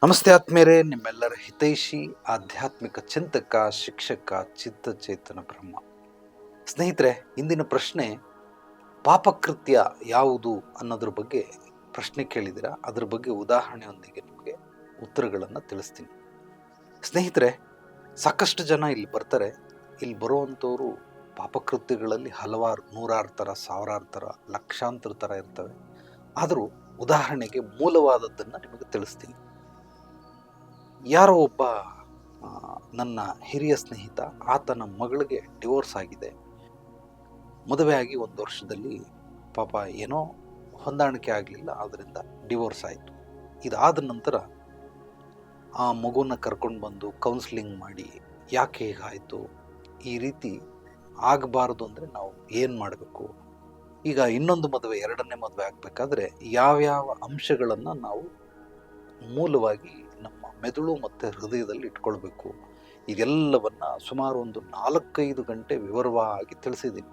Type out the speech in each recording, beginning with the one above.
ನಮಸ್ತೆ ಆತ್ಮೇರೆ, ನಿಮ್ಮೆಲ್ಲರ ಹಿತೈಷಿ ಆಧ್ಯಾತ್ಮಿಕ ಚಿಂತಕ ಶಿಕ್ಷಕ ಚಿತ್ತಚೇತನ ಬ್ರಹ್ಮ. ಸ್ನೇಹಿತರೆ, ಇಂದಿನ ಪ್ರಶ್ನೆ ಪಾಪಕೃತ್ಯ ಯಾವುದು ಅನ್ನೋದ್ರ ಬಗ್ಗೆ ಪ್ರಶ್ನೆ ಕೇಳಿದಿರ. ಅದ್ರ ಬಗ್ಗೆ ಉದಾಹರಣೆಯೊಂದಿಗೆ ನಿಮಗೆ ಉತ್ತರಗಳನ್ನು ತಿಳಿಸ್ತೀನಿ. ಸ್ನೇಹಿತರೆ, ಸಾಕಷ್ಟು ಜನ ಇಲ್ಲಿ ಬರ್ತಾರೆ. ಇಲ್ಲಿ ಬರುವಂಥವ್ರು ಪಾಪಕೃತ್ಯಗಳಲ್ಲಿ ಹಲವಾರು ನೂರಾರು ಥರ, ಸಾವಿರಾರು ಥರ, ಲಕ್ಷಾಂತರ ಥರ ಇರ್ತವೆ. ಆದರೂ ಉದಾಹರಣೆಗೆ ಮೂಲವಾದದ್ದನ್ನು ನಿಮಗೆ ತಿಳಿಸ್ತೀನಿ. ಯಾರೋ ಒಬ್ಬ ನನ್ನ ಹಿರಿಯ ಸ್ನೇಹಿತ, ಆತನ ಮಗಳಿಗೆ ಡಿವೋರ್ಸ್ ಆಗಿದೆ. ಮದುವೆ ಆಗಿ 1 ವರ್ಷದಲ್ಲಿ ಪಾಪ ಏನೋ ಹೊಂದಾಣಿಕೆ ಆಗಲಿಲ್ಲ, ಆದ್ದರಿಂದ ಡಿವೋರ್ಸ್ ಆಯಿತು. ಇದಾದ ನಂತರ ಆ ಮಗುನ ಕರ್ಕೊಂಡು ಬಂದು ಕೌನ್ಸಿಲಿಂಗ್ ಮಾಡಿ, ಯಾಕೆ ಹೀಗಾಯಿತು, ಈ ರೀತಿ ಆಗಬಾರ್ದು ಅಂದರೆ ನಾವು ಏನು ಮಾಡಬೇಕು, ಈಗ ಇನ್ನೊಂದು ಮದುವೆ, 2ನೇ ಮದುವೆ ಆಗಬೇಕಾದ್ರೆ ಯಾವ್ಯಾವ ಅಂಶಗಳನ್ನು ನಾವು ಮೂಲವಾಗಿ ನಮ್ಮ ಮೆದುಳು ಮತ್ತು ಹೃದಯದಲ್ಲಿ ಇಟ್ಕೊಳ್ಬೇಕು, ಇದೆಲ್ಲವನ್ನು ಸುಮಾರು ಒಂದು 4-5 ಗಂಟೆ ವಿವರವಾಗಿ ತಿಳಿಸಿದ್ದೀನಿ.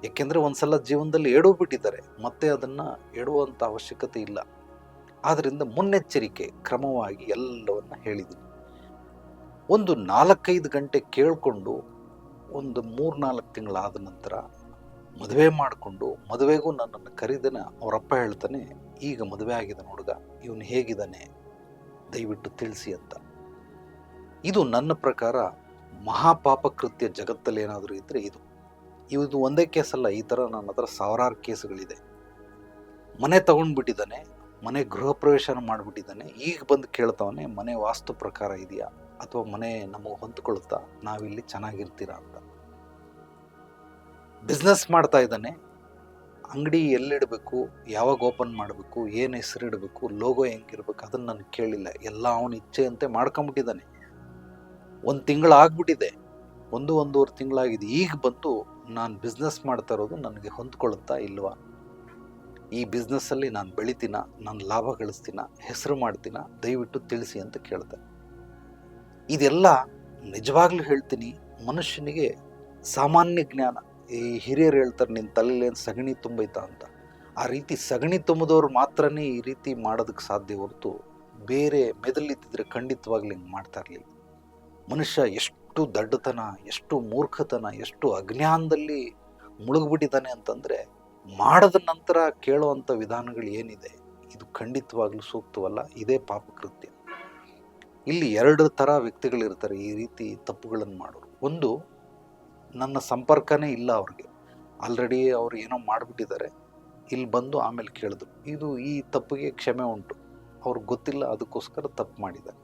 ಏಕೆಂದರೆ ಒಂದ್ಸಲ ಜೀವನದಲ್ಲಿ ಎಡವಿಬಿಟ್ಟಿದ್ದಾರೆ, ಮತ್ತೆ ಅದನ್ನು ಎಡುವಂಥ ಅವಶ್ಯಕತೆ ಇಲ್ಲ. ಆದ್ದರಿಂದ ಮುನ್ನೆಚ್ಚರಿಕೆ ಕ್ರಮವಾಗಿ ಎಲ್ಲವನ್ನು ಹೇಳಿದ್ದೀನಿ. ಒಂದು 4-5 ಗಂಟೆ ಕೇಳಿಕೊಂಡು ಒಂದು 3-4 ತಿಂಗಳಾದ ನಂತರ ಮದುವೆ ಮಾಡಿಕೊಂಡು, ಮದುವೆಗೂ ನನ್ನನ್ನು ಕರೀದೇನೆ ಅವರಪ್ಪ ಹೇಳ್ತಾನೆ, ಈಗ ಮದುವೆ ಆಗಿದ್ದಾನೆ ಹುಡುಗ, ಇವನು ಹೇಗಿದ್ದಾನೆ ದಯವಿಟ್ಟು ತಿಳಿಸಿ ಅಂತ. ಇದು ನನ್ನ ಪ್ರಕಾರ ಮಹಾಪಾಪಕೃತ್ಯ ಜಗತ್ತಲ್ಲಿ ಏನಾದರೂ ಇದ್ದರೆ ಇದು ಒಂದೇ ಕೇಸಲ್ಲ. ಈ ಥರ ನನ್ನ ಹತ್ರ ಸಾವಿರಾರು ಕೇಸುಗಳಿದೆ. ಮನೆ ತಗೊಂಡ್ಬಿಟ್ಟಿದ್ದಾನೆ, ಮನೆ ಗೃಹ ಪ್ರವೇಶ ಮಾಡಿಬಿಟ್ಟಿದ್ದಾನೆ, ಈಗ ಬಂದು ಕೇಳ್ತಾವನೆ ಮನೆ ವಾಸ್ತು ಪ್ರಕಾರ ಇದೆಯಾ ಅಥವಾ ಮನೆ ನಮಗೆ ಹೊಂದ್ಕೊಳ್ತಾ, ನಾವಿಲ್ಲಿ ಚೆನ್ನಾಗಿರ್ತೀರಾ ಅಂತ. ಬಿಸ್ನೆಸ್ ಮಾಡ್ತಾ ಇದ್ದಾನೆ, ಅಂಗಡಿ ಎಲ್ಲಿಡಬೇಕು, ಯಾವಾಗ ಓಪನ್ ಮಾಡಬೇಕು, ಏನು ಹೆಸರು ಇಡಬೇಕು, ಲೋಗೋ ಹೆಂಗಿರ್ಬೇಕು, ಅದನ್ನು ನನಗೆ ಕೇಳಿಲ್ಲ. ಎಲ್ಲ ಅವನ ಇಚ್ಛೆಯಂತೆ ಮಾಡ್ಕೊಂಬಿಟ್ಟಿದ್ದಾನೆ. 1 ತಿಂಗಳು ಆಗ್ಬಿಟ್ಟಿದೆ, 1-1.5 ತಿಂಗಳಾಗಿದೆ. ಈಗ ಬಂದು ನಾನು ಬಿಸ್ನೆಸ್ ಮಾಡ್ತಾ ಇರೋದು ನನಗೆ ಹೊಂದ್ಕೊಳುತ್ತಾ ಇಲ್ವಾ, ಈ ಬಿಸ್ನೆಸ್ಸಲ್ಲಿ ನಾನು ಬೆಳಿತೀನ, ನಾನು ಲಾಭ ಗಳಿಸ್ತೀನ, ಹೆಸರು ಮಾಡ್ತೀನ, ದಯವಿಟ್ಟು ತಿಳಿಸಿ ಅಂತ ಕೇಳ್ತಾನೆ. ಇದೆಲ್ಲ ನಿಜವಾಗ್ಲೂ ಹೇಳ್ತೀನಿ, ಮನುಷ್ಯನಿಗೆ ಸಾಮಾನ್ಯ ಜ್ಞಾನ. ಈ ಹಿರಿಯರು ಹೇಳ್ತಾರೆ, ನಿನ್ನ ತಲೆಯಲ್ಲಿ ಸಗಣಿ ತುಂಬೈತಾ ಅಂತ. ಆ ರೀತಿ ಸಗಣಿ ತುಂಬಿದವ್ರು ಮಾತ್ರನೇ ಈ ರೀತಿ ಮಾಡೋದಕ್ಕೆ ಸಾಧ್ಯ ಹೊರತು ಬೇರೆ ಮೆದಲಿದ್ದಿದ್ರೆ ಖಂಡಿತವಾಗ್ಲಿ ಹಿಂಗೆ ಮಾಡ್ತಾ ಇರಲಿಲ್ಲ. ಮನುಷ್ಯ ಎಷ್ಟು ದಡ್ಡತನ, ಎಷ್ಟು ಮೂರ್ಖತನ, ಎಷ್ಟು ಅಜ್ಞಾನದಲ್ಲಿ ಮುಳುಗ್ಬಿಟ್ಟಿದ್ದಾನೆ ಅಂತಂದರೆ, ಮಾಡಿದ ನಂತರ ಕೇಳುವಂಥ ವಿಧಾನಗಳು ಏನಿದೆ, ಇದು ಖಂಡಿತವಾಗ್ಲೂ ಸೂಕ್ತವಲ್ಲ. ಇದೇ ಪಾಪಕೃತ್ಯ. ಇಲ್ಲಿ 2 ಥರ ವ್ಯಕ್ತಿಗಳಿರ್ತಾರೆ ಈ ರೀತಿ ತಪ್ಪುಗಳನ್ನು ಮಾಡೋರು. ಒಂದು, ನನ್ನ ಸಂಪರ್ಕನೇ ಇಲ್ಲ ಅವ್ರಿಗೆ, ಆಲ್ರೆಡಿ ಅವ್ರು ಏನೋ ಮಾಡಿಬಿಟ್ಟಿದ್ದಾರೆ, ಇಲ್ಲಿ ಬಂದು ಆಮೇಲೆ ಕೇಳಿದ್ರು. ಈ ತಪ್ಪಿಗೆ ಕ್ಷಮೆ ಉಂಟು, ಅವ್ರಿಗೆ ಗೊತ್ತಿಲ್ಲ, ಅದಕ್ಕೋಸ್ಕರ ತಪ್ಪು ಮಾಡಿದ್ದಾರೆ.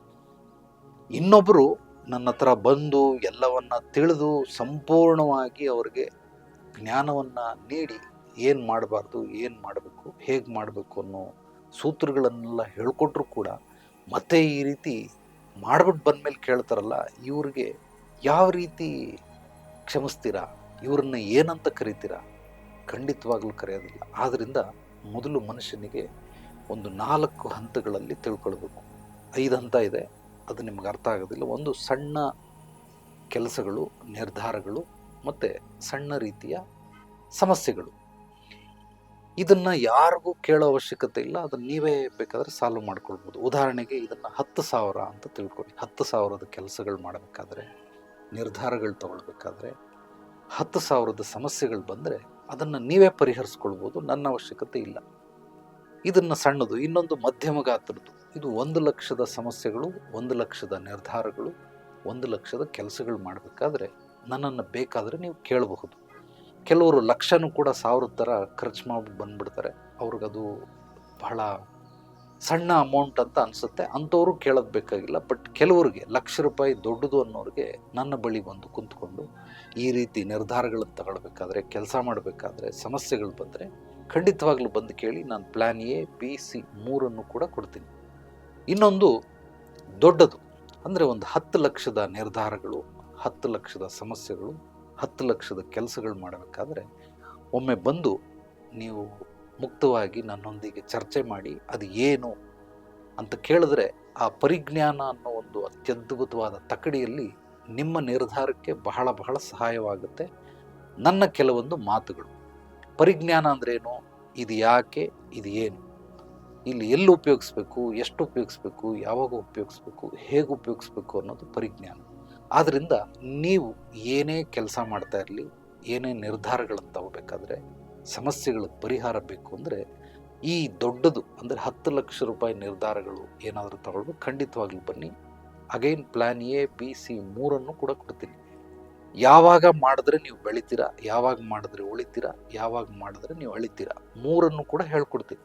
ಇನ್ನೊಬ್ಬರು ನನ್ನ ಹತ್ರ ಬಂದು ಎಲ್ಲವನ್ನ ತಿಳಿದು ಸಂಪೂರ್ಣವಾಗಿ ಅವ್ರಿಗೆ ಜ್ಞಾನವನ್ನು ನೀಡಿ ಏನು ಮಾಡಬಾರ್ದು, ಏನು ಮಾಡಬೇಕು, ಹೇಗೆ ಮಾಡಬೇಕು ಅನ್ನೋ ಸೂತ್ರಗಳನ್ನೆಲ್ಲ ಹೇಳ್ಕೊಟ್ರು ಕೂಡ ಮತ್ತೆ ಈ ರೀತಿ ಮಾಡ್ಬಿಟ್ಟು ಬಂದಮೇಲೆ ಕೇಳ್ತಾರಲ್ಲ, ಇವ್ರಿಗೆ ಯಾವ ರೀತಿ ಕ್ಷಮಿಸ್ತೀರಾ, ಇವ್ರನ್ನ ಏನಂತ ಕರಿತೀರಾ? ಖಂಡಿತವಾಗ್ಲೂ ಕರೆಯೋದಿಲ್ಲ. ಆದ್ದರಿಂದ ಮೊದಲು ಮನುಷ್ಯನಿಗೆ ಒಂದು 4 ಹಂತಗಳಲ್ಲಿ ತಿಳ್ಕೊಳ್ಬೇಕು. 5 ಹಂತ ಇದೆ, ಅದು ನಿಮ್ಗೆ ಅರ್ಥ ಆಗೋದಿಲ್ಲ. ಒಂದು, ಸಣ್ಣ ಕೆಲಸಗಳು, ನಿರ್ಧಾರಗಳು ಮತ್ತು ಸಣ್ಣ ರೀತಿಯ ಸಮಸ್ಯೆಗಳು. ಇದನ್ನು ಯಾರಿಗೂ ಕೇಳೋ ಅವಶ್ಯಕತೆ ಇಲ್ಲ, ಅದನ್ನು ನೀವೇ ಬೇಕಾದರೆ ಸಾಲ್ವ್ ಮಾಡ್ಕೊಳ್ಬೋದು. ಉದಾಹರಣೆಗೆ ಇದನ್ನು 10,000 ಅಂತ ತಿಳ್ಕೊಳ್ಳಿ. 10,000ದ ಕೆಲಸಗಳು ಮಾಡಬೇಕಾದ್ರೆ, ನಿರ್ಧಾರಗಳು ತಗೊಳ್ಬೇಕಾದ್ರೆ, 10,000ದ ಸಮಸ್ಯೆಗಳು ಬಂದರೆ ಅದನ್ನು ನೀವೇ ಪರಿಹರಿಸ್ಕೊಳ್ಬೋದು, ನನ್ನ ಅವಶ್ಯಕತೆ ಇಲ್ಲ. ಇದನ್ನು ಸಣ್ಣದು. ಇನ್ನೊಂದು ಮಧ್ಯಮ ಗಾತ್ರದ್ದು. ಇದು 1 ಲಕ್ಷದ ಸಮಸ್ಯೆಗಳು, 1 ಲಕ್ಷದ ನಿರ್ಧಾರಗಳು, 1 ಲಕ್ಷದ ಕೆಲಸಗಳು ಮಾಡಬೇಕಾದ್ರೆ ನನ್ನನ್ನು ಬೇಕಾದರೆ ನೀವು ಕೇಳಬಹುದು. ಕೆಲವರು ಲಕ್ಷನೂ ಕೂಡ 1,000 ಥರ ಖರ್ಚು ಮಾಡ್ಬಿಟ್ಟು ಬಂದ್ಬಿಡ್ತಾರೆ. ಅವ್ರಿಗದು ಬಹಳ ಸಣ್ಣ ಅಮೌಂಟ್ ಅಂತ ಅನಿಸುತ್ತೆ, ಅಂಥವರು ಕೇಳೋದು ಬೇಕಾಗಿಲ್ಲ. ಬಟ್ ಕೆಲವ್ರಿಗೆ ₹1,00,000 ದೊಡ್ಡದು ಅನ್ನೋರಿಗೆ ನನ್ನ ಬಳಿ ಬಂದು ಕುಂತ್ಕೊಂಡು ಈ ರೀತಿ ನಿರ್ಧಾರಗಳನ್ನು ತಗೊಳ್ಬೇಕಾದ್ರೆ, ಕೆಲಸ ಮಾಡಬೇಕಾದ್ರೆ ಸಮಸ್ಯೆಗಳು ಬಂದರೆ ಖಂಡಿತವಾಗ್ಲೂ ಬಂದು ಕೇಳಿ. ನಾನು ಪ್ಲ್ಯಾನ್ A, B, C 3 ಕೂಡ ಕೊಡ್ತೀನಿ. ಇನ್ನೊಂದು ದೊಡ್ಡದು ಅಂದರೆ ಒಂದು 10 ಲಕ್ಷದ ನಿರ್ಧಾರಗಳು, 10 ಲಕ್ಷದ ಸಮಸ್ಯೆಗಳು, 10 ಲಕ್ಷದ ಕೆಲಸಗಳು ಮಾಡಬೇಕಾದ್ರೆ ಒಮ್ಮೆ ಬಂದು ನೀವು ಮುಕ್ತವಾಗಿ ನನ್ನೊಂದಿಗೆ ಚರ್ಚೆ ಮಾಡಿ ಅದು ಏನು ಅಂತ ಕೇಳಿದ್ರೆ, ಆ ಪರಿಜ್ಞಾನ ಅನ್ನೋ ಒಂದು ಅತ್ಯದ್ಭುತವಾದ ತಕಡಿಯಲ್ಲಿ ನಿಮ್ಮ ನಿರ್ಧಾರಕ್ಕೆ ಬಹಳ ಬಹಳ ಸಹಾಯವಾಗುತ್ತೆ ನನ್ನ ಕೆಲವೊಂದು ಮಾತುಗಳು. ಪರಿಜ್ಞಾನ ಅಂದ್ರೇನು, ಇದು ಯಾಕೆ, ಇದು ಏನು, ಇಲ್ಲಿ ಎಲ್ಲಿ ಉಪಯೋಗಿಸ್ಬೇಕು, ಎಷ್ಟು ಉಪಯೋಗಿಸ್ಬೇಕು, ಯಾವಾಗ ಉಪಯೋಗಿಸ್ಬೇಕು, ಹೇಗೆ ಉಪಯೋಗಿಸ್ಬೇಕು ಅನ್ನೋದು ಪರಿಜ್ಞಾನ. ಆದ್ದರಿಂದ ನೀವು ಏನೇ ಕೆಲಸ ಮಾಡ್ತಾ ಇರಲಿ, ಏನೇ ನಿರ್ಧಾರಗಳನ್ನು ತಗೋಬೇಕಾದ್ರೆ, ಸಮಸ್ಯೆಗಳಿಗೆ ಪರಿಹಾರ ಬೇಕು ಅಂದರೆ ಈ ದೊಡ್ಡದು ಅಂದರೆ 10 ಲಕ್ಷ ರೂಪಾಯಿ ನಿರ್ಧಾರಗಳು ಏನಾದರೂ ತಗೊಳ್ಬೇಕು, ಖಂಡಿತವಾಗ್ಲೂ ಬನ್ನಿ. Again plan A B C 3 ಕೂಡ ಕೊಡ್ತೀನಿ. ಯಾವಾಗ ಮಾಡಿದ್ರೆ ನೀವು ಬೆಳಿತೀರಾ, ಯಾವಾಗ ಮಾಡಿದ್ರೆ ಉಳಿತೀರಾ, ಯಾವಾಗ ಮಾಡಿದ್ರೆ ನೀವು ಅಳಿತೀರಾ, 3 ಕೂಡ ಹೇಳ್ಕೊಡ್ತೀನಿ.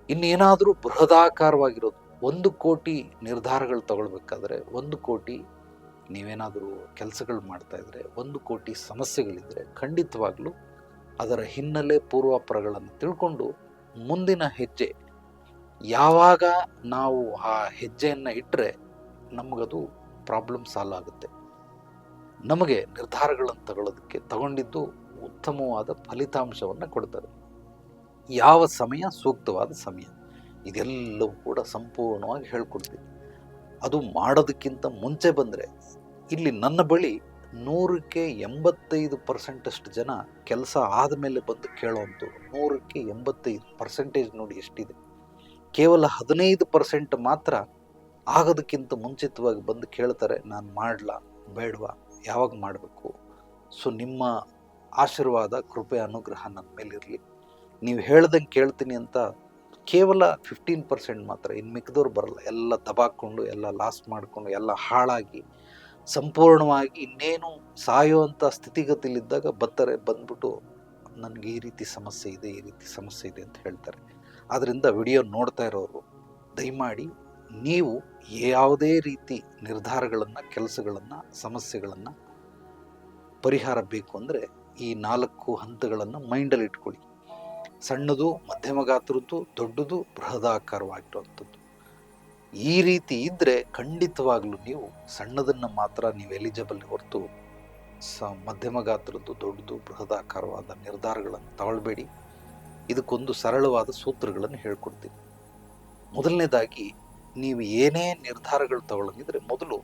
ಇನ್ನೇನಾದರೂ ಬೃಹದಾಕಾರವಾಗಿರೋದು 1 ಕೋಟಿ ನಿರ್ಧಾರಗಳು ತಗೊಳ್ಬೇಕಾದ್ರೆ, 1 ಕೋಟಿ ನೀವೇನಾದರೂ ಕೆಲಸಗಳು ಮಾಡ್ತಾ ಇದ್ರೆ, 1 ಕೋಟಿ ಸಮಸ್ಯೆಗಳಿದ್ರೆ, ಖಂಡಿತವಾಗ್ಲೂ ಅದರ ಹಿನ್ನೆಲೆ ಪೂರ್ವಾಪರಗಳನ್ನು ತಿಳ್ಕೊಂಡು ಮುಂದಿನ ಹೆಜ್ಜೆ ಯಾವಾಗ ನಾವು ಆ ಹೆಜ್ಜೆಯನ್ನು ಇಟ್ಟರೆ ನಮಗದು ಪ್ರಾಬ್ಲಮ್ ಸಾಲ್ವ್ ಆಗುತ್ತೆ. ನಮಗೆ ನಿರ್ಧಾರಗಳನ್ನು ತಗೊಳ್ಳೋದಕ್ಕೆ ತಗೊಂಡಿದ್ದು ಉತ್ತಮವಾದ ಫಲಿತಾಂಶವನ್ನು ಕೊಡ್ತದೆ. ಯಾವ ಸಮಯ ಸೂಕ್ತವಾದ ಸಮಯ, ಇದೆಲ್ಲವೂ ಕೂಡ ಸಂಪೂರ್ಣವಾಗಿ ಹೇಳ್ಕೊಡ್ತೀನಿ. ಅದು ಮಾಡೋದಕ್ಕಿಂತ ಮುಂಚೆ ಬಂದರೆ, ಇಲ್ಲಿ ನನ್ನ ಬಳಿ 100ಕ್ಕೆ 85% ಜನ ಕೆಲಸ ಆದಮೇಲೆ ಬಂದು ಕೇಳೋವಂಥವ್ರು. 100ಕ್ಕೆ 85% ನೋಡಿ ಎಷ್ಟಿದೆ. ಕೇವಲ 15% ಮಾತ್ರ ಆಗೋದಕ್ಕಿಂತ ಮುಂಚಿತವಾಗಿ ಬಂದು ಕೇಳ್ತಾರೆ, ನಾನು ಮಾಡಲಾ ಬೇಡವಾ, ಯಾವಾಗ ಮಾಡಬೇಕು. ಸೊ ನಿಮ್ಮ ಆಶೀರ್ವಾದ, ಕೃಪೆ, ಅನುಗ್ರಹ ನನ್ನ ಮೇಲಿರಲಿ. ನೀವು ಹೇಳ್ದಂಗೆ ಕೇಳ್ತೀನಿ ಅಂತ ಕೇವಲ 15% ಮಾತ್ರ, ಇನ್ನು ಮಿಕ್ಕಿದವ್ರು ಬರಲ್ಲ. ಎಲ್ಲ ದಬಾಕೊಂಡು, ಎಲ್ಲ ಲಾಸ್ ಮಾಡಿಕೊಂಡು, ಎಲ್ಲ ಹಾಳಾಗಿ ಸಂಪೂರ್ಣವಾಗಿ ಇನ್ನೇನು ಸಾಯುವಂಥ ಸ್ಥಿತಿಗತಿಲಿದ್ದಾಗ ಬರ್ತಾರೆ. ಬಂದ್ಬಿಟ್ಟು ನನಗೆ ಈ ರೀತಿ ಸಮಸ್ಯೆ ಇದೆ, ಈ ರೀತಿ ಸಮಸ್ಯೆ ಇದೆ ಅಂತ ಹೇಳ್ತಾರೆ. ಆದ್ದರಿಂದ ವಿಡಿಯೋ ನೋಡ್ತಾ ಇರೋರು ದಯಮಾಡಿ ನೀವು ಯಾವುದೇ ರೀತಿ ನಿರ್ಧಾರಗಳನ್ನು, ಕೆಲಸಗಳನ್ನು, ಸಮಸ್ಯೆಗಳನ್ನು ಪರಿಹಾರ ಬೇಕು ಅಂದರೆ ಈ 4 ಹಂತಗಳನ್ನು ಮೈಂಡಲ್ಲಿ ಇಟ್ಕೊಳ್ಳಿ. ಸಣ್ಣದು, ಮಧ್ಯಮ ಗಾತ್ರದ್ದು, ದೊಡ್ಡದು, ಬೃಹದಾಕಾರವಾಗಿರುವಂಥದ್ದು. ಈ ರೀತಿ ಇದ್ದರೆ ಖಂಡಿತವಾಗ್ಲೂ ನೀವು ಸಣ್ಣದನ್ನು ಮಾತ್ರ ನೀವು ಎಲಿಜಿಬಲ್ ಹೊರತು ಮಧ್ಯಮ ಗಾತ್ರದ್ದು, ದೊಡ್ಡದು, ಬೃಹದಾಕಾರವಾದ ನಿರ್ಧಾರಗಳನ್ನು ತಗೊಳ್ಬೇಡಿ. ಇದಕ್ಕೊಂದು ಸರಳವಾದ ಸೂತ್ರಗಳನ್ನು ಹೇಳ್ಕೊಡ್ತೀನಿ. ಮೊದಲನೇದಾಗಿ, ನೀವು ಏನೇ ನಿರ್ಧಾರಗಳು ತಗೊಳ್ಳಂಗಿದ್ರೆ ಮೊದಲು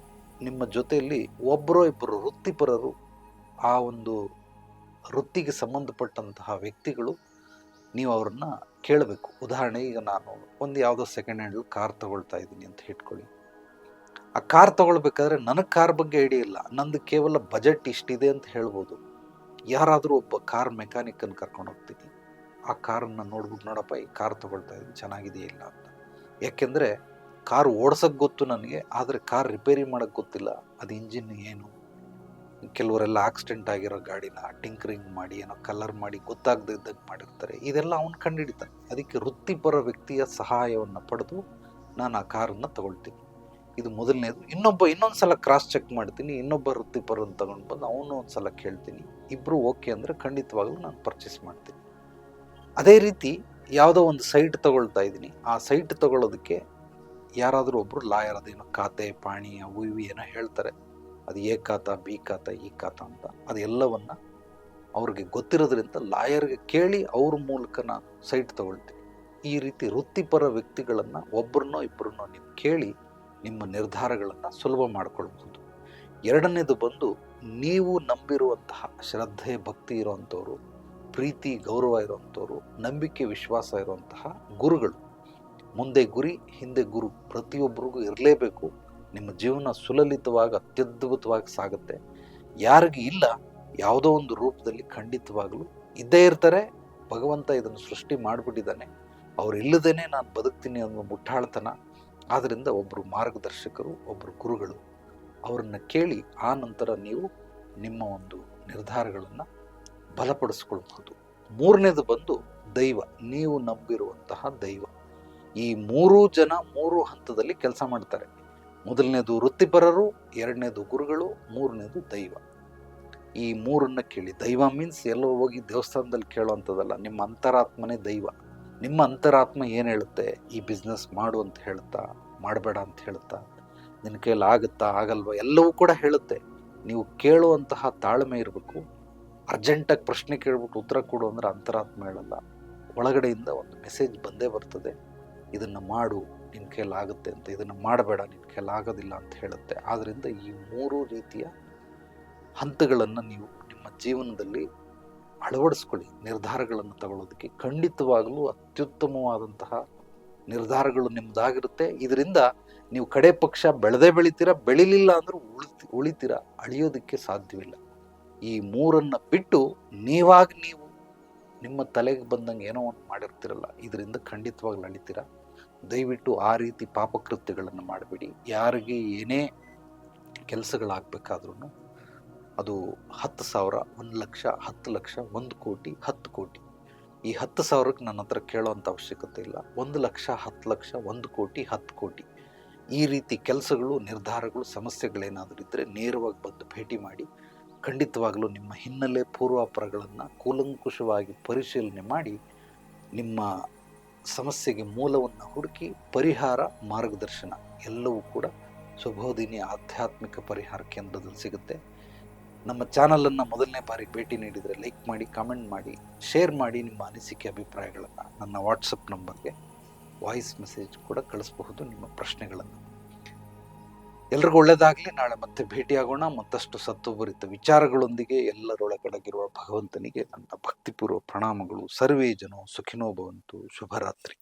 ನಿಮ್ಮ ಜೊತೆಯಲ್ಲಿ ಒಬ್ಬರೋ ಇಬ್ಬರು ವೃತ್ತಿಪರರು, ಆ ಒಂದು ವೃತ್ತಿಗೆ ಸಂಬಂಧಪಟ್ಟಂತಹ ವ್ಯಕ್ತಿಗಳು, ನೀವು ಅವ್ರನ್ನ ಕೇಳಬೇಕು. ಉದಾಹರಣೆ, ಈಗ ನಾನು ಒಂದು ಯಾವುದೋ ಸೆಕೆಂಡ್ ಹ್ಯಾಂಡ್ ಕಾರ್ ತಗೊಳ್ತಾ ಇದ್ದೀನಿ ಅಂತ ಇಟ್ಕೊಳ್ಳಿ. ಆ ಕಾರ್ ತಗೊಳ್ಬೇಕಾದ್ರೆ ನನಗೆ ಕಾರ್ ಬಗ್ಗೆ ಐಡಿಯಾ ಇಲ್ಲ, ನಂದು ಕೇವಲ ಬಜೆಟ್ ಇಷ್ಟಿದೆ ಅಂತ ಹೇಳ್ಬೋದು. ಯಾರಾದರೂ ಒಬ್ಬ ಕಾರ್ ಮೆಕ್ಯಾನಿಕನ್ನು ಕರ್ಕೊಂಡು ಹೋಗ್ತೀನಿ. ಆ ಕಾರನ್ನು ನೋಡ್ಬಿಟ್ಟು, ನೋಡಪ್ಪ ಈ ಕಾರ್ ತಗೊಳ್ತಾ ಇದ್ದೀನಿ, ಚೆನ್ನಾಗಿದೆಯಾ ಇಲ್ಲ ಅಂತ. ಯಾಕೆಂದರೆ ಕಾರ್ ಓಡ್ಸೋಕ್ಕೆ ಗೊತ್ತು ನನಗೆ, ಆದರೆ ಕಾರ್ ರಿಪೇರಿ ಮಾಡೋಕ್ಕೆ ಗೊತ್ತಿಲ್ಲ. ಅದು ಇಂಜಿನ್ ಏನು, ಕೆಲವರೆಲ್ಲ ಆಕ್ಸಿಡೆಂಟ್ ಆಗಿರೋ ಗಾಡಿನ ಟಿಂಕರಿಂಗ್ ಮಾಡಿ, ಏನೋ ಕಲರ್ ಮಾಡಿ, ಗೊತ್ತಾಗದಿದ್ದಂಗೆ ಮಾಡಿರ್ತಾರೆ. ಇದೆಲ್ಲ ಅವನು ಕಂಡುಹಿಡಿತಾನೆ. ಅದಕ್ಕೆ ವೃತ್ತಿಪರ ವ್ಯಕ್ತಿಯ ಸಹಾಯವನ್ನು ಪಡೆದು ನಾನು ಆ ಕಾರನ್ನು ತಗೊಳ್ತೀನಿ. ಇದು ಮೊದಲನೇದು. ಇನ್ನೊಂದು ಸಲ ಕ್ರಾಸ್ ಚೆಕ್ ಮಾಡ್ತೀನಿ. ಇನ್ನೊಬ್ಬ ವೃತ್ತಿಪರನ್ನು ತಗೊಂಡು ಬಂದು ಅವನು ಒಂದು ಸಲ ಕೇಳ್ತೀನಿ. ಇಬ್ಬರು ಓಕೆ ಅಂದರೆ ಖಂಡಿತವಾಗ್ಲೂ ನಾನು ಪರ್ಚೇಸ್ ಮಾಡ್ತೀನಿ. ಅದೇ ರೀತಿ ಯಾವುದೋ ಒಂದು ಸೈಟ್ ತಗೊಳ್ತಾ ಇದ್ದೀನಿ. ಆ ಸೈಟ್ ತಗೊಳ್ಳೋದಕ್ಕೆ ಯಾರಾದರೂ ಒಬ್ಬರು ಲಾಯರ್, ಅದೇನೋ ಖಾತೆ, ಪಾಣಿ, ಅವು ಇವು ಏನೋ ಹೇಳ್ತಾರೆ. ಅದು ಎ ಖಾತ, ಬಿ ಖಾತ, ಈ ಖಾತ ಅಂತ. ಅದೆಲ್ಲವನ್ನ ಅವ್ರಿಗೆ ಗೊತ್ತಿರೋದ್ರಿಂದ ಲಾಯರ್ಗೆ ಕೇಳಿ ಅವ್ರ ಮೂಲಕ ನಾನು ಸೈಟ್ ತಗೊಳ್ತೀನಿ. ಈ ರೀತಿ ವೃತ್ತಿಪರ ವ್ಯಕ್ತಿಗಳನ್ನು ಒಬ್ಬರನ್ನೋ ಇಬ್ಬರನ್ನೋ ನೀವು ಕೇಳಿ ನಿಮ್ಮ ನಿರ್ಧಾರಗಳನ್ನು ಸುಲಭ ಮಾಡಿಕೊಳ್ಬಹುದು. ಎರಡನೇದು ಬಂದು, ನೀವು ನಂಬಿರುವಂತಹ ಶ್ರದ್ಧೆ, ಭಕ್ತಿ ಇರುವಂಥವ್ರು, ಪ್ರೀತಿ, ಗೌರವ ಇರುವಂಥವ್ರು, ನಂಬಿಕೆ, ವಿಶ್ವಾಸ ಇರುವಂತಹ ಗುರುಗಳು. ಮುಂದೆ ಗುರಿ, ಹಿಂದೆ ಗುರು ಪ್ರತಿಯೊಬ್ಬರಿಗೂ ಇರಲೇಬೇಕು. ನಿಮ್ಮ ಜೀವನ ಸುಲಲಿತವಾಗಿ, ಅತ್ಯದ್ಭುತವಾಗಿ ಸಾಗುತ್ತೆ. ಯಾರಿಗೆ ಇಲ್ಲ, ಯಾವುದೋ ಒಂದು ರೂಪದಲ್ಲಿ ಖಂಡಿತವಾಗಲೂ ಇದ್ದೇ ಇರ್ತಾರೆ. ಭಗವಂತ ಇದನ್ನು ಸೃಷ್ಟಿ ಮಾಡಿಬಿಟ್ಟಿದ್ದಾನೆ. ಅವ್ರು ಇಲ್ಲದೇನೆ ನಾನು ಬದುಕ್ತೀನಿ ಅನ್ನೋ ಮುಟ್ಟಾಳ್ತನ. ಆದ್ದರಿಂದ ಒಬ್ಬರು ಮಾರ್ಗದರ್ಶಕರು, ಒಬ್ಬರು ಗುರುಗಳು, ಅವರನ್ನು ಕೇಳಿ ಆ ನಂತರ ನೀವು ನಿಮ್ಮ ಒಂದು ನಿರ್ಧಾರಗಳನ್ನು ಬಲಪಡಿಸ್ಕೊಳ್ಬಹುದು. ಮೂರನೇದು ಬಂದು ದೈವ, ನೀವು ನಂಬಿರುವಂತಹ ದೈವ. ಈ 3 ಜನ 3 ಹಂತದಲ್ಲಿ ಕೆಲಸ ಮಾಡ್ತಾರೆ. ಮೊದಲನೇದು ವೃತ್ತಿಪರರು, ಎರಡನೇದು ಗುರುಗಳು, ಮೂರನೇದು ದೈವ. ಈ 3 ಕೇಳಿ. ದೈವ ಮೀನ್ಸ್ ಎಲ್ಲೋ ಹೋಗಿ ದೇವಸ್ಥಾನದಲ್ಲಿ ಕೇಳುವಂಥದ್ದಲ್ಲ. ನಿಮ್ಮ ಅಂತರಾತ್ಮನೇ ದೈವ. ನಿಮ್ಮ ಅಂತರಾತ್ಮ ಏನು ಹೇಳುತ್ತೆ, ಈ ಬಿಸ್ನೆಸ್ ಮಾಡು ಅಂತ ಹೇಳುತ್ತಾ, ಮಾಡಬೇಡ ಅಂತ ಹೇಳುತ್ತಾ, ನಿನ್ನ ಕೈಯಲ್ಲಿ ಆಗುತ್ತಾ ಆಗಲ್ವಾ, ಎಲ್ಲವೂ ಕೂಡ ಹೇಳುತ್ತೆ. ನೀವು ಕೇಳುವಂತಹ ತಾಳ್ಮೆ ಇರಬೇಕು. ಅರ್ಜೆಂಟಾಗಿ ಪ್ರಶ್ನೆ ಕೇಳ್ಬಿಟ್ಟು ಉತ್ತರ ಕೊಡು ಅಂದರೆ ಅಂತರಾತ್ಮ ಹೇಳಲ್ಲ. ಒಳಗಡೆಯಿಂದ ಒಂದು ಮೆಸೇಜ್ ಬಂದೇ ಬರ್ತದೆ, ಇದನ್ನು ಮಾಡು, ನಿನ್ನ ಕೈಯಲ್ಲಿ ಆಗುತ್ತೆ ಅಂತ. ಇದನ್ನು ಮಾಡಬೇಡ, ನಿನ್ನ ಕೈಯಲ್ಲಿ ಆಗೋದಿಲ್ಲ ಅಂತ ಹೇಳುತ್ತೆ. ಆದ್ದರಿಂದ ಈ 3 ರೀತಿಯ ಹಂತಗಳನ್ನು ನೀವು ನಿಮ್ಮ ಜೀವನದಲ್ಲಿ ಅಳವಡಿಸ್ಕೊಳ್ಳಿ. ನಿರ್ಧಾರಗಳನ್ನು ತಗೊಳ್ಳೋದಕ್ಕೆ ಖಂಡಿತವಾಗಲೂ ಅತ್ಯುತ್ತಮವಾದಂತಹ ನಿರ್ಧಾರಗಳು ನಿಮ್ದಾಗಿರುತ್ತೆ. ಇದರಿಂದ ನೀವು ಕಡೆ ಪಕ್ಷ ಬೆಳೆದೇ ಬೆಳಿತೀರಾ, ಬೆಳಿಲಿಲ್ಲ ಅಂದ್ರೂ ಉಳಿತೀರಾ, ಅಳಿಯೋದಕ್ಕೆ ಸಾಧ್ಯವಿಲ್ಲ. ಈ ಮೂರನ್ನ ಬಿಟ್ಟು ನೀವಾಗಿ ನೀವು ನಿಮ್ಮ ತಲೆಗೆ ಬಂದಂಗೆ ಏನೋ ಒಂದು ಮಾಡಿರ್ತಿರಲ್ಲ, ಇದರಿಂದ ಖಂಡಿತವಾಗ್ಲೂ ಅಳಿತೀರಾ. ದಯವಿಟ್ಟು ಆ ರೀತಿ ಪಾಪಕೃತ್ಯಗಳನ್ನು ಮಾಡಬೇಡಿ. ಯಾರಿಗೆ ಏನೇ ಕೆಲಸಗಳಾಗಬೇಕಾದ್ರೂ ಅದು 10,000, 1,00,000, 10,00,000, 1,00,00,000, 10,00,00,000, ಈ 10,000ಕ್ಕೆ ನನ್ನ ಹತ್ರ ಕೇಳೋವಂಥ ಅವಶ್ಯಕತೆ ಇಲ್ಲ. 1,00,000, 10,00,000, 1,00,00,000, 10,00,00,000 ಈ ರೀತಿ ಕೆಲಸಗಳು, ನಿರ್ಧಾರಗಳು, ಸಮಸ್ಯೆಗಳೇನಾದರೂ ಇದ್ದರೆ ನೇರವಾಗಿ ಬಂದು ಭೇಟಿ ಮಾಡಿ. ಖಂಡಿತವಾಗಲೂ ನಿಮ್ಮ ಹಿನ್ನೆಲೆ ಪೂರ್ವಾಪರಗಳನ್ನು ಕೂಲಂಕುಷವಾಗಿ ಪರಿಶೀಲನೆ ಮಾಡಿ ನಿಮ್ಮ ಸಮಸ್ಯೆಗೆ ಮೂಲವನ್ನು ಹುಡುಕಿ ಪರಿಹಾರ, ಮಾರ್ಗದರ್ಶನ ಎಲ್ಲವೂ ಕೂಡ ಶುಭೋದಿನಿ ಆಧ್ಯಾತ್ಮಿಕ ಪರಿಹಾರ ಕೇಂದ್ರದಲ್ಲಿ ಸಿಗುತ್ತೆ. ನಮ್ಮ ಚಾನಲನ್ನು ಮೊದಲನೇ ಬಾರಿ ಭೇಟಿ ನೀಡಿದರೆ ಲೈಕ್ ಮಾಡಿ, ಕಾಮೆಂಟ್ ಮಾಡಿ, ಶೇರ್ ಮಾಡಿ. ನಿಮ್ಮ ಅನಿಸಿಕೆ, ಅಭಿಪ್ರಾಯಗಳನ್ನು ನನ್ನ ವಾಟ್ಸಪ್ ನಂಬರ್ಗೆ ವಾಯ್ಸ್ ಮೆಸೇಜ್ ಕೂಡ ಕಳಿಸಬಹುದು, ನಿಮ್ಮ ಪ್ರಶ್ನೆಗಳನ್ನು. ಎಲ್ರಿಗೂ ಒಳ್ಳೆಯದಾಗಲಿ. ನಾಳೆ ಮತ್ತೆ ಭೇಟಿಯಾಗೋಣ ಮತ್ತಷ್ಟು ಸತ್ವಭರಿತ ವಿಚಾರಗಳೊಂದಿಗೆ. ಎಲ್ಲರೊಳಗಡಗಿರುವ ಭಗವಂತನಿಗೆ ನನ್ನ ಭಕ್ತಿಪೂರ್ವ ಪ್ರಣಾಮಗಳು. ಸರ್ವೇ ಜನೋ ಸುಖಿನೋ ಭವಂತು. ಶುಭರಾತ್ರಿ.